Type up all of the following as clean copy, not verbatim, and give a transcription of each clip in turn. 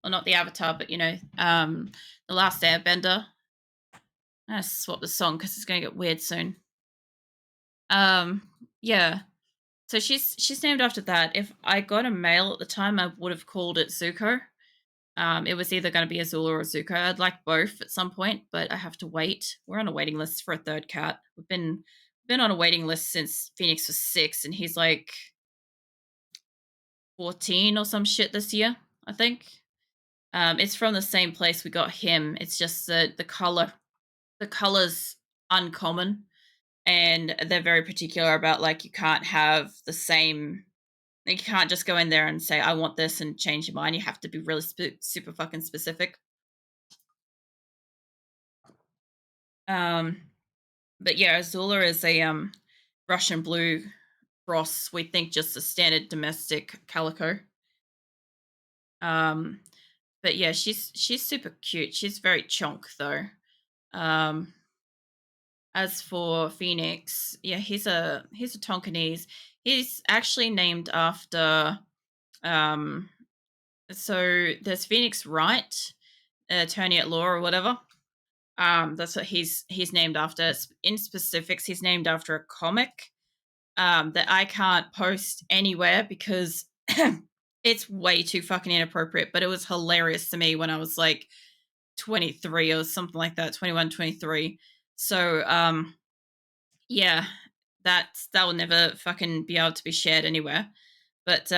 Well, not the Avatar, but the Last Airbender. I'm gonna swap the song because it's gonna get weird soon. Yeah. So she's named after that. If I got a male at the time, I would have called it Zuko. It was either going to be Azula or Zuko. I'd like both at some point, but I have to wait. We're on a waiting list for a third cat. We've been on a waiting list since Phoenix was 6, and he's like 14 or some shit this year, I think. It's from the same place we got him. It's just the color's uncommon, and they're very particular about like you can't have the same. You can't just go in there and say I want this and change your mind. You have to be really super fucking specific. Um, but yeah, Azula is a Russian blue cross. We think just a standard domestic calico. Um, but yeah, she's super cute. She's very chonk though. Um, as for Phoenix, yeah, he's a Tonkinese. He's actually named after um so there's Phoenix Wright, attorney at law or whatever. That's what he's named after. In specifics, he's named after a comic that I can't post anywhere because it's way too fucking inappropriate. But it was hilarious to me when I was like 23 or something like that, 21, 23. So yeah, that will never fucking be able to be shared anywhere. But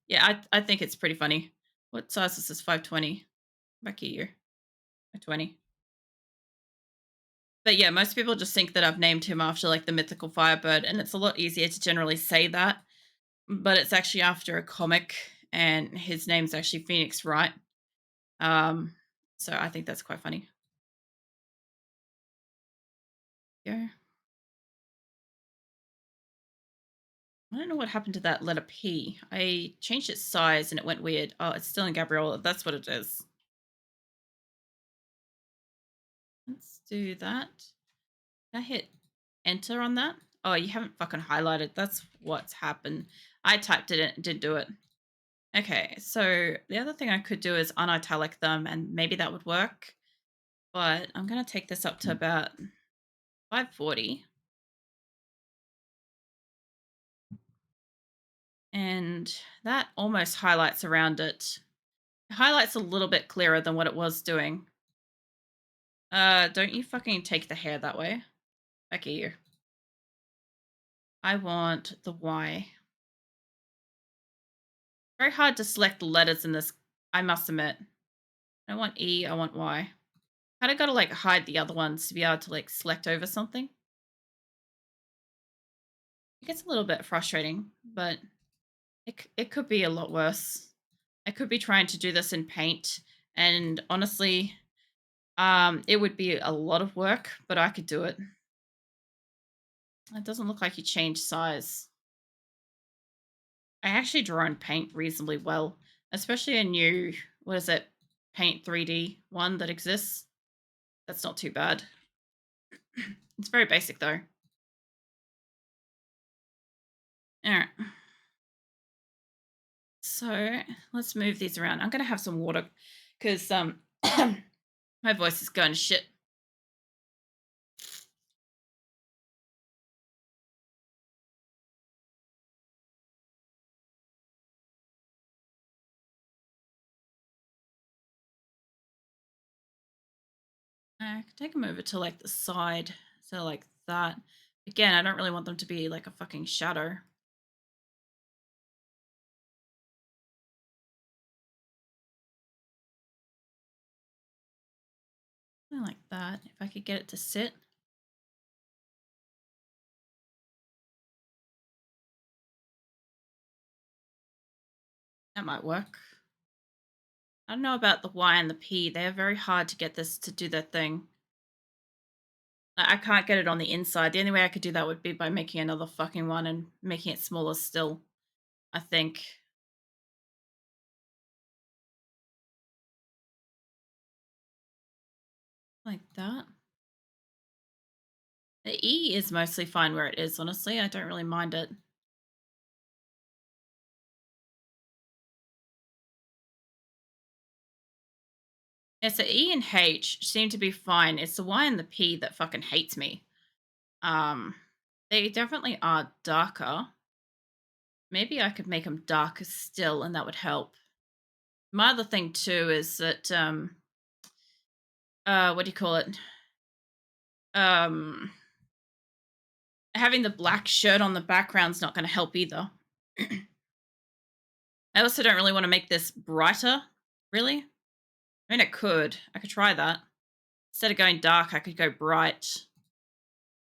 yeah, I think it's pretty funny. What size is this? 520. Back a year. 20. But yeah, most people just think that I've named him after like the mythical Firebird, and it's a lot easier to generally say that. But it's actually after a comic, and his name's actually Phoenix Wright. Um, so I think that's quite funny. Yeah. I don't know what happened to that letter P. I changed its size and it went weird. Oh, it's still in Gabriola. That's what it is. Let's do that. Can I hit enter on that? Oh, you haven't fucking highlighted. That's what's happened. I typed it in, didn't do it. Okay, so the other thing I could do is unitalic them and maybe that would work. But I'm going to take this up to about 540. And that almost highlights around it. It highlights a little bit clearer than what it was doing. Don't you fucking take the hair that way. Back at you. I want the Y. Very hard to select the letters in this, I must admit. I don't want E, I want Y. Kind of got to like hide the other ones to be able to like select over something. It gets a little bit frustrating, but it could be a lot worse. I could be trying to do this in Paint, and honestly, it would be a lot of work, but I could do it. It doesn't look like you changed size. I actually draw in Paint reasonably well, especially a new, what is it, Paint 3D one that exists. That's not too bad. It's very basic though. All right. So let's move these around. I'm gonna have some water because my voice is going to shit. I could take them over to like the side, so like that. Again, I don't really want them to be like a fucking shadow. Something like that. If I could get it to sit. That might work. I don't know about the Y and the P. They're very hard to get this to do their thing. I can't get it on the inside. The only way I could do that would be by making another fucking one and making it smaller still, I think. Like that. The E is mostly fine where it is, honestly. I don't really mind it. Yeah, so E and H seem to be fine. It's the Y and the P that fucking hates me. Um, they definitely are darker. Maybe I could make them darker still, and that would help. My other thing too is that what do you call it? Um, having the black shirt on the background's not going to help either. I also don't really want to make this brighter. Really, I mean, I could try that. Instead of going dark, I could go bright.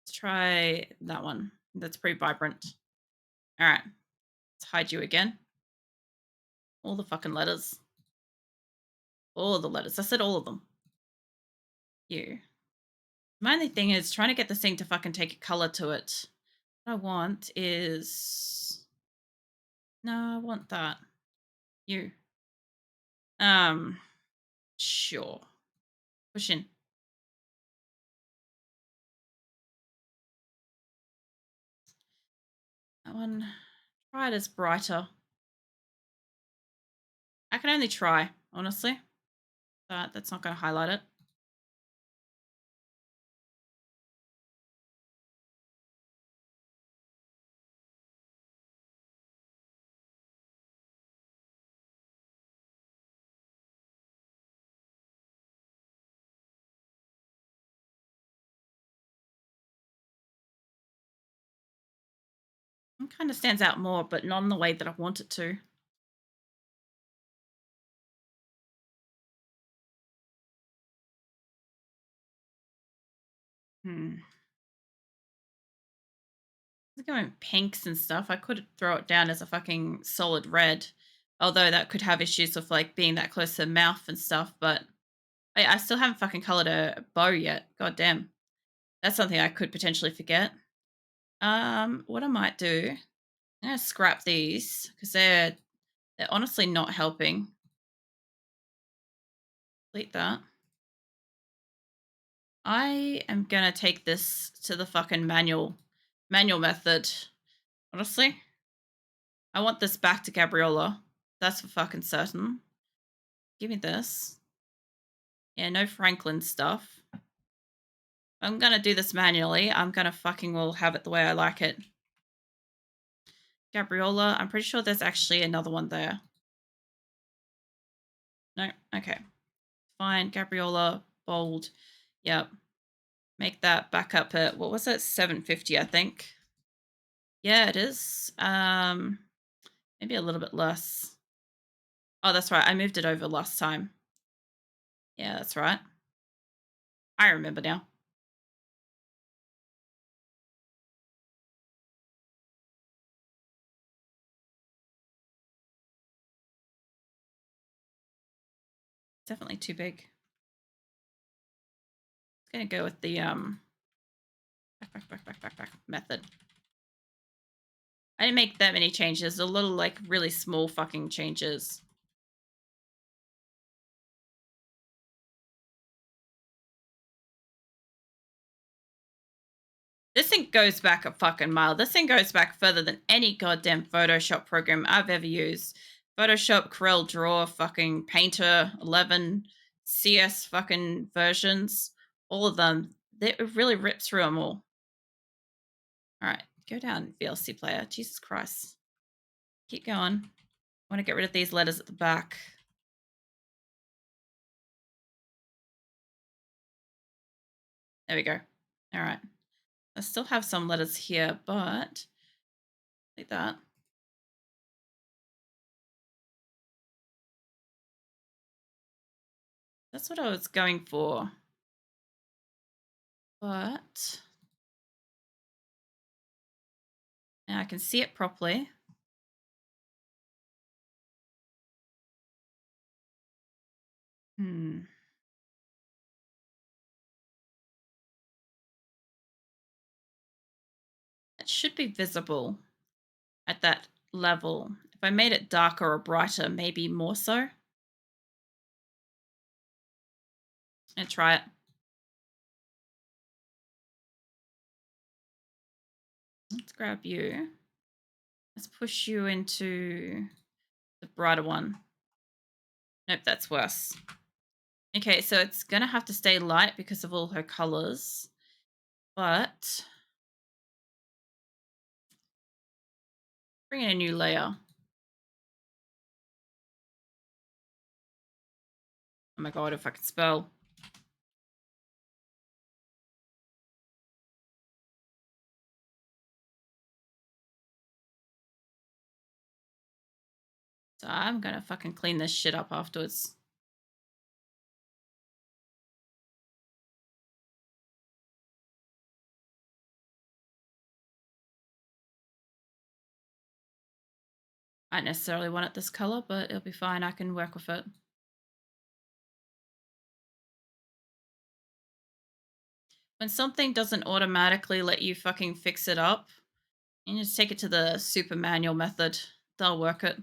Let's try that one. That's pretty vibrant. All right, let's hide you again. All the fucking letters. All of the letters. I said all of them. You. My only thing is trying to get this thing to fucking take a color to it. What I want is. No, I want that. You. Um. Sure. Push in. That one. Try it as brighter. I can only try, honestly. That's not going to highlight it. It kind of stands out more, but not in the way that I want it to. Hmm. Going pinks and stuff. I could throw it down as a fucking solid red, although that could have issues of like being that close to the mouth and stuff. But I still haven't fucking colored a bow yet. God damn, that's something I could potentially forget. What I might do, I'm gonna scrap these because they're honestly not helping. Delete that. I am gonna take this to the fucking manual method. Honestly, I want this back to Gabriola. That's for fucking certain. Give me this. Yeah, no Franklin stuff. I'm gonna do this manually. I'm gonna fucking will have it the way I like it. Gabriola, I'm pretty sure there's actually another one there. No, okay. Fine. Gabriola, bold. Yep. Make that back up at what was it? 750, I think. Yeah, it is. Maybe a little bit less. Oh, that's right. I moved it over last time. Yeah, that's right. I remember now. Definitely too big. It's gonna go with the back method. I didn't make that many changes. A little like really small fucking changes. This thing goes back a fucking mile. This thing goes back further than any goddamn Photoshop program I've ever used. Photoshop, Corel Draw, fucking Painter 11, CS fucking versions, all of them. It really rips through them all. All right, go down, VLC player. Jesus Christ. Keep going. I want to get rid of these letters at the back. There we go. All right. I still have some letters here, but like that. That's what I was going for. But now I can see it properly. Hmm. It should be visible at that level. If I made it darker or brighter, maybe more so. And try it. Let's grab you. Let's push you into the brighter one. Nope, that's worse. Okay, so it's gonna have to stay light because of all her colors, but bring in a new layer. Oh my god, if I could spell. So I'm gonna fucking clean this shit up afterwards. I don't necessarily want it this color, but it'll be fine. I can work with it. When something doesn't automatically let you fucking fix it up, you just take it to the super manual method. They'll work it.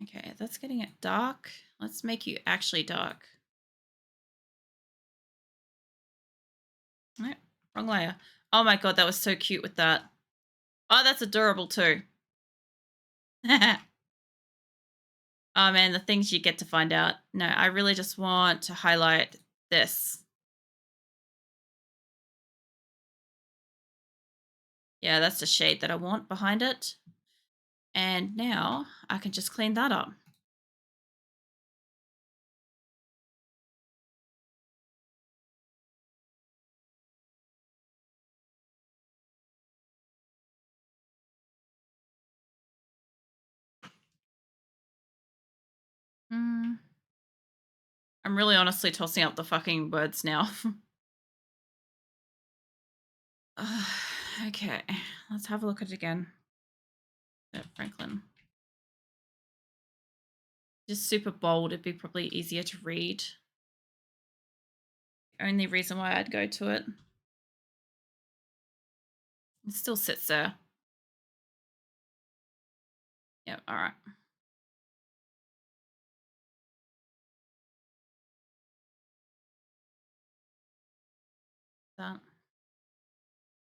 Okay, that's getting it dark. Let's make you actually dark. Nope, wrong layer. Oh my god, that was so cute with that. Oh, that's adorable too. Oh man, the things you get to find out. No, I really just want to highlight this. Yeah, that's the shade that I want behind it. And now I can just clean that up. Mm, I'm really honestly tossing up the fucking words now. Okay, let's have a look at it again. Franklin. Just super bold. It'd be probably easier to read. Only reason why I'd go to it. It still sits there. Yep, all right. That. I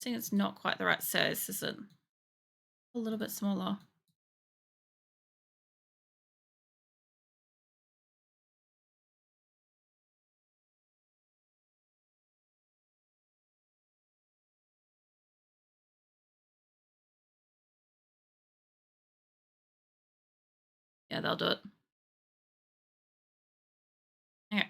think it's not quite the right size, is it? A little bit smaller. Yeah, they'll do it. Okay.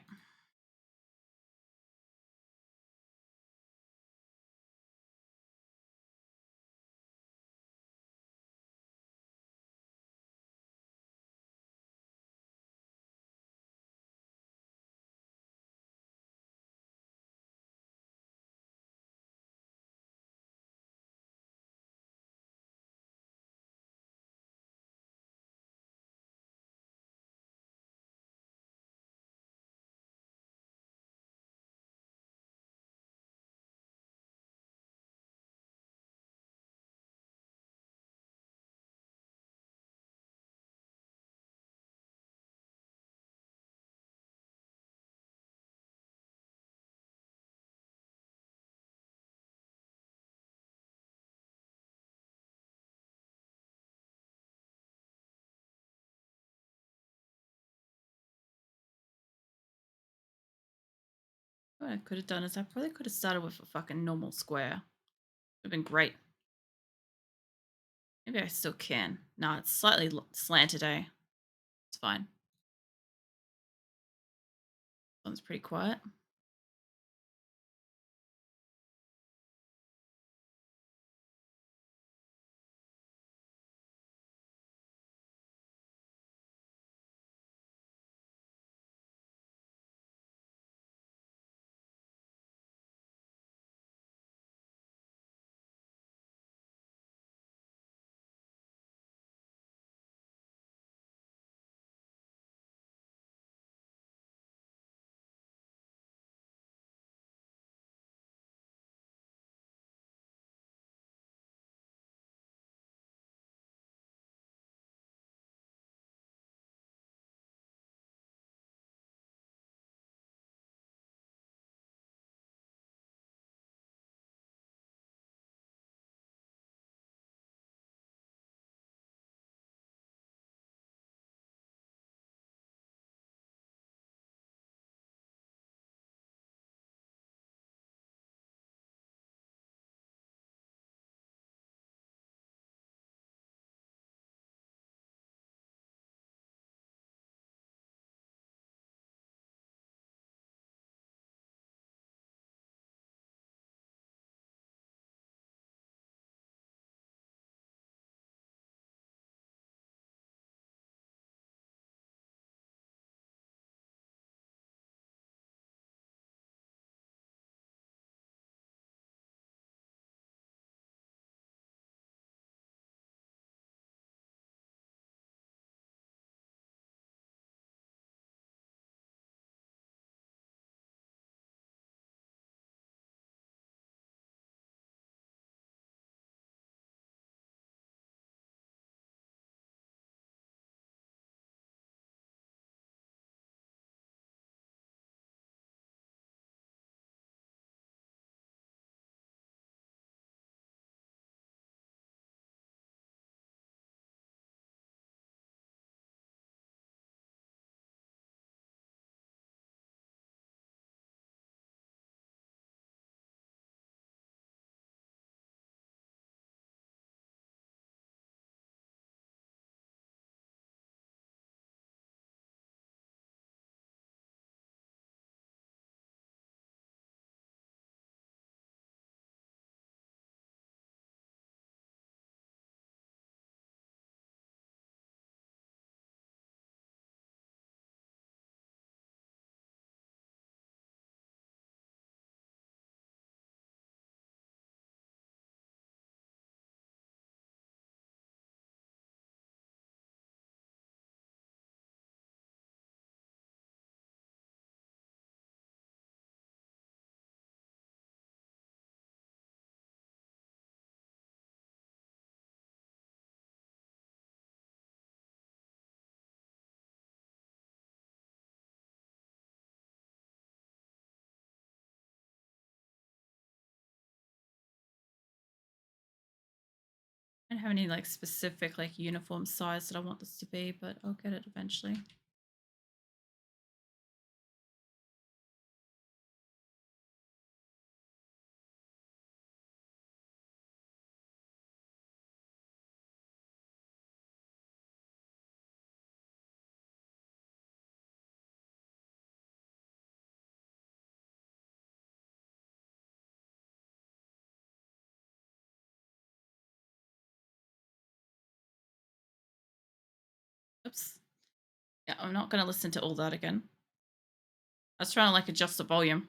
What I could have done is I probably could have started with a fucking normal square. Would have been great. Maybe I still can. No, it's slightly slanted, eh? It's fine. This one's pretty quiet. I don't have any like specific like uniform size that I want this to be, but I'll get it eventually. Oops. Yeah, I'm not gonna listen to all that again. I was trying to like adjust the volume.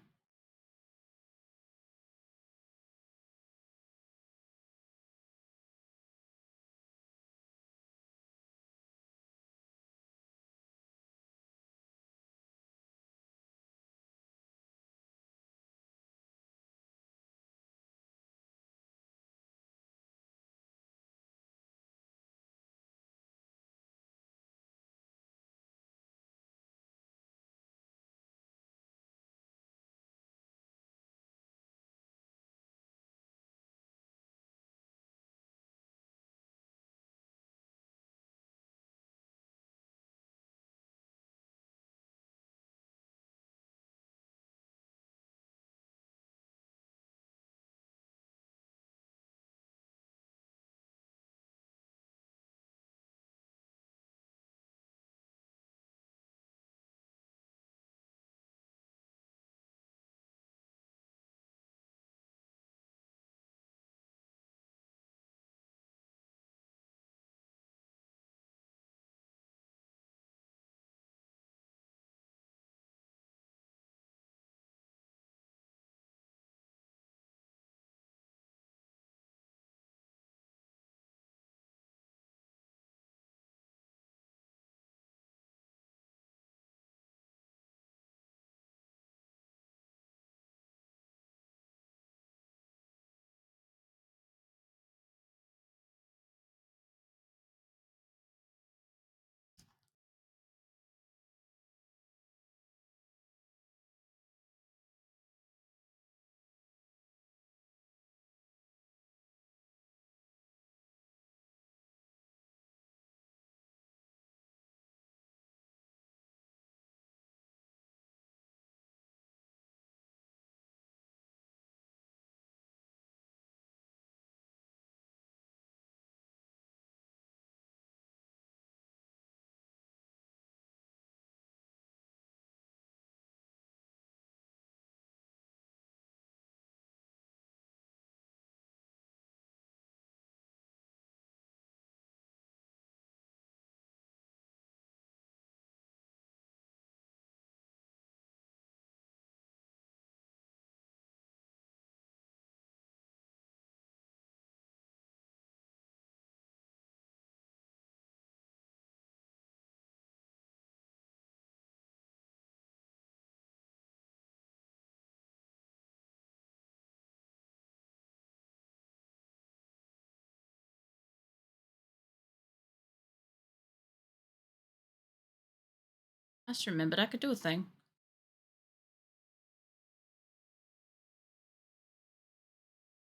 I just remembered I could do a thing.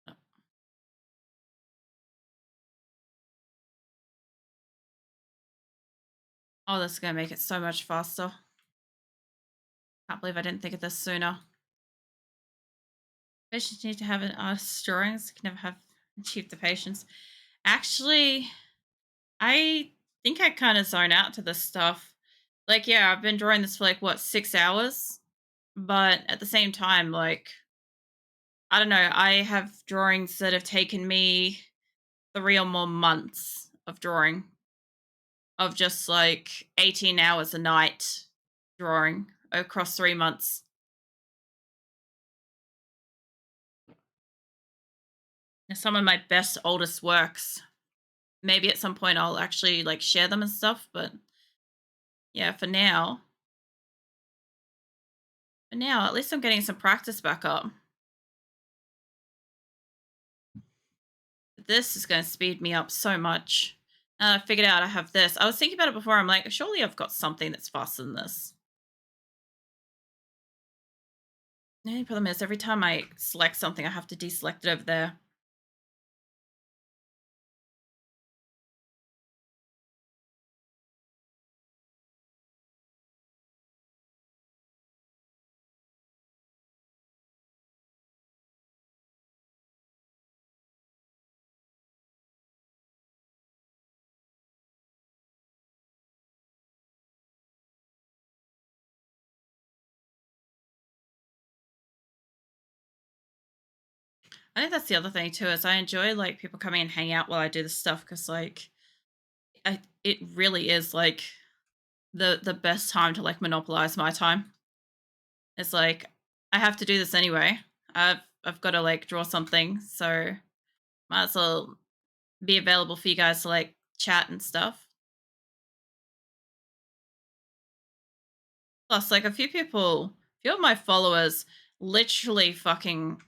Oh, oh, this is gonna make it so much faster. Can't believe I didn't think of this sooner. Patients need to have an artist's drawings. Can never have achieved the patients. Actually, I think I kind of zone out to this stuff. Like, yeah, I've been drawing this for like what 6 hours, but at the same time, like, I don't know. I have drawings that have taken me 3 or more months of drawing, of just like 18 hours a night drawing across 3 months. And some of my best, oldest works. Maybe at some point I'll actually like share them and stuff, but yeah, for now, at least I'm getting some practice back up. This is going to speed me up so much. I figured out I have this. I was thinking about it before. I'm like, surely I've got something that's faster than this. The only problem is every time I select something, I have to deselect it over there. I think that's the other thing too is I enjoy like people coming and hang out while I do this stuff because like it really is like the best time to like monopolize my time. It's like I have to do this anyway. I've got to like draw something, so might as well be available for you guys to like chat and stuff. Plus, like a few of my followers literally fucking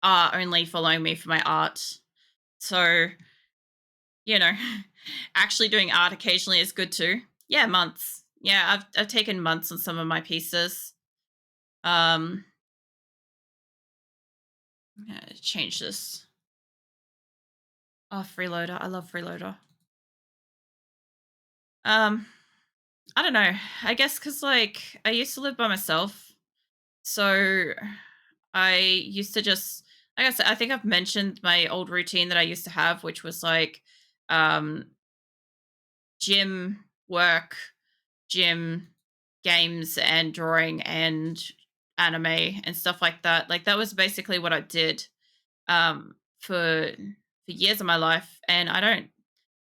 are only following me for my art. So, you know, actually doing art occasionally is good too. Yeah, months. Yeah, I've taken months on some of my pieces. Um, change this. Oh, freeloader. I love freeloader. Um, I don't know. I guess because like I used to live by myself, so I used to just like I said. I think I've mentioned my old routine that I used to have, which was like um, gym, work, gym, games, and drawing and anime and stuff like that. Like that was basically what I did for years of my life, and I don't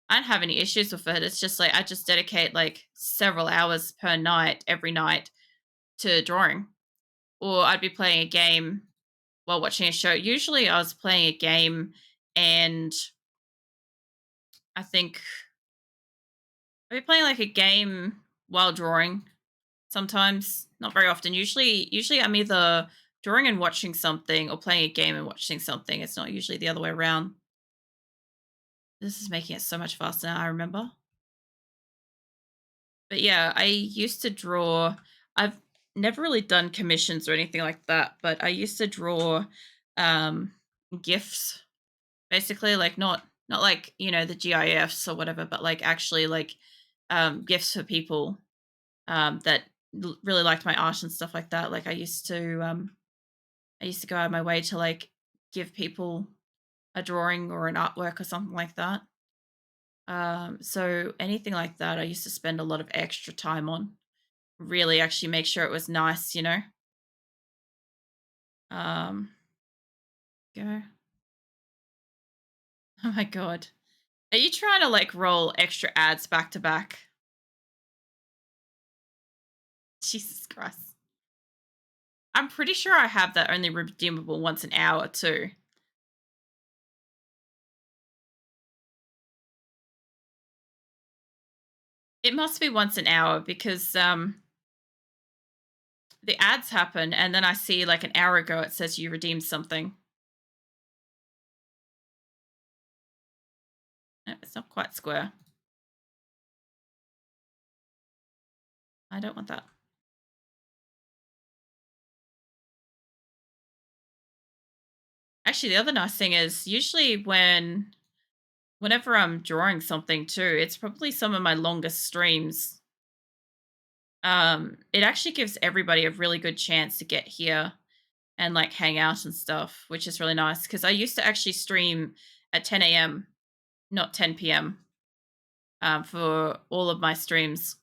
have any issues with it. It's just like I just dedicate like several hours per night every night to drawing, or I'd be playing a game while watching a show. Usually, I was playing a game, and I think I'd be playing like a game while drawing. Sometimes, not very often. Usually, I'm either drawing and watching something, or playing a game and watching something. It's not usually the other way around. This is making it so much faster now. I remember. But yeah, I used to draw. I've never really done commissions or anything like that, but I used to draw um gifts basically like not like, the GIFs or whatever, but like actually like gifts for people that really liked my art and stuff like that. Like I used to go out of my way to like give people a drawing or an artwork or something like that. So anything like that I used to spend a lot of extra time on. Really actually make sure it was nice. Um, go. Oh my god. Are you trying to like roll extra ads back to back? Jesus Christ. I'm pretty sure I have that only redeemable once an hour too. It must be once an hour because the ads happen and then I see like an hour ago it says you redeemed something. No, it's not quite square. I don't want that. Actually, the other nice thing is usually whenever I'm drawing something too, it's probably some of my longest streams. It actually gives everybody a really good chance to get here and like hang out and stuff, which is really nice because I used to actually stream at 10 a.m., not 10 p.m. For all of my streams.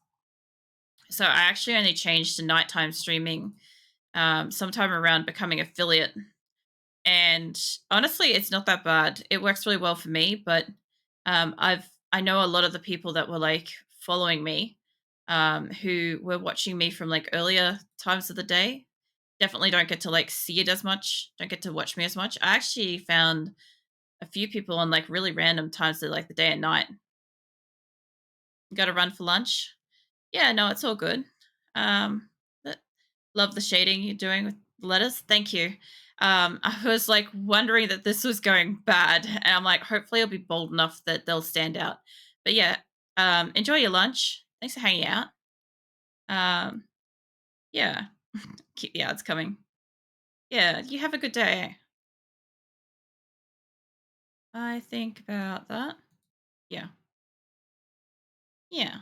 So I actually only changed to nighttime streaming sometime around becoming affiliate. And honestly, it's not that bad. It works really well for me, but I know a lot of the people that were like following me, who were watching me from like earlier times of the day. Definitely don't get to like see it as much. Don't get to watch me as much. I actually found a few people on like really random times of like the day and night. Got to run for lunch. Yeah, no, it's all good. Um, but love the shading you're doing with the letters. Thank you. I was like wondering that this was going bad, and I'm like, hopefully, it'll be bold enough that they'll stand out. But yeah, enjoy your lunch. Thanks for hanging out. Um, yeah, keep the ads coming. Yeah, you have a good day. I think about that. Yeah, yeah,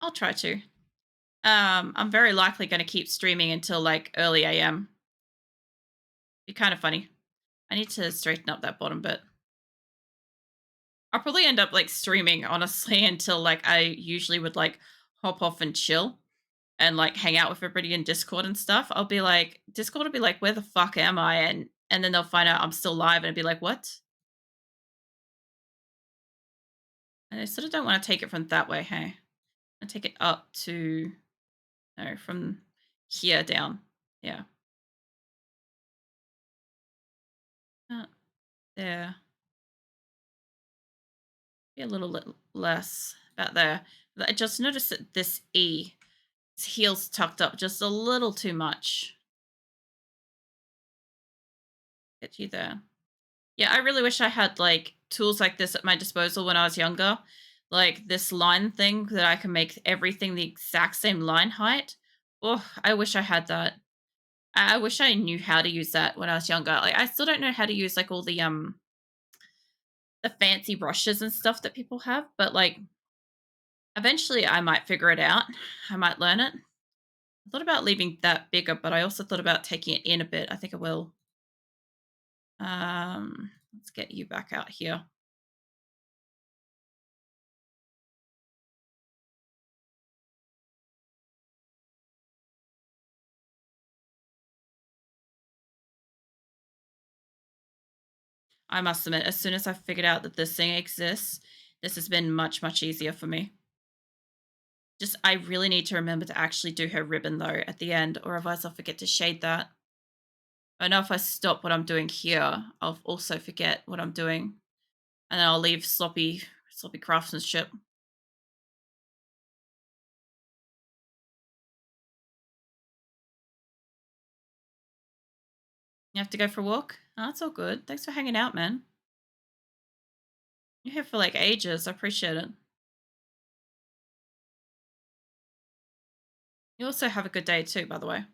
I'll try to. I'm very likely going to keep streaming until like early AM. Be kind of funny. I need to straighten up that bottom bit. I'll probably end up like streaming honestly until like I usually would like hop off and chill and like hang out with everybody in Discord and stuff. Discord will be like, where the fuck am I? And and then they'll find out I'm still alive and be like, "What?" And I sort of don't want to take it from that way, hey? I take it up to no, from here down. Yeah. Uh, there. Be a little less about there. But I just noticed that this E, its heels tucked up just a little too much. Get you there. Yeah, I really wish I had like tools like this at my disposal when I was younger. Like this line thing that I can make everything the exact same line height. Oh, I wish I had that. I wish I knew how to use that when I was younger. Like I still don't know how to use like all the fancy brushes and stuff that people have, but like eventually I might figure it out. I might learn it. I thought about leaving that bigger, but I also thought about taking it in a bit. I think I will. Let's get you back out here. I must admit, as soon as I figured out that this thing exists, this has been much, much easier for me. Just, I really need to remember to actually do her ribbon though at the end, or otherwise I'll forget to shade that. I know if I stop what I'm doing here, I'll also forget what I'm doing, and then I'll leave sloppy craftsmanship. You have to go for a walk? Oh, that's all good. Thanks for hanging out, man. You're here for like ages. I appreciate it. You also have a good day too, by the way.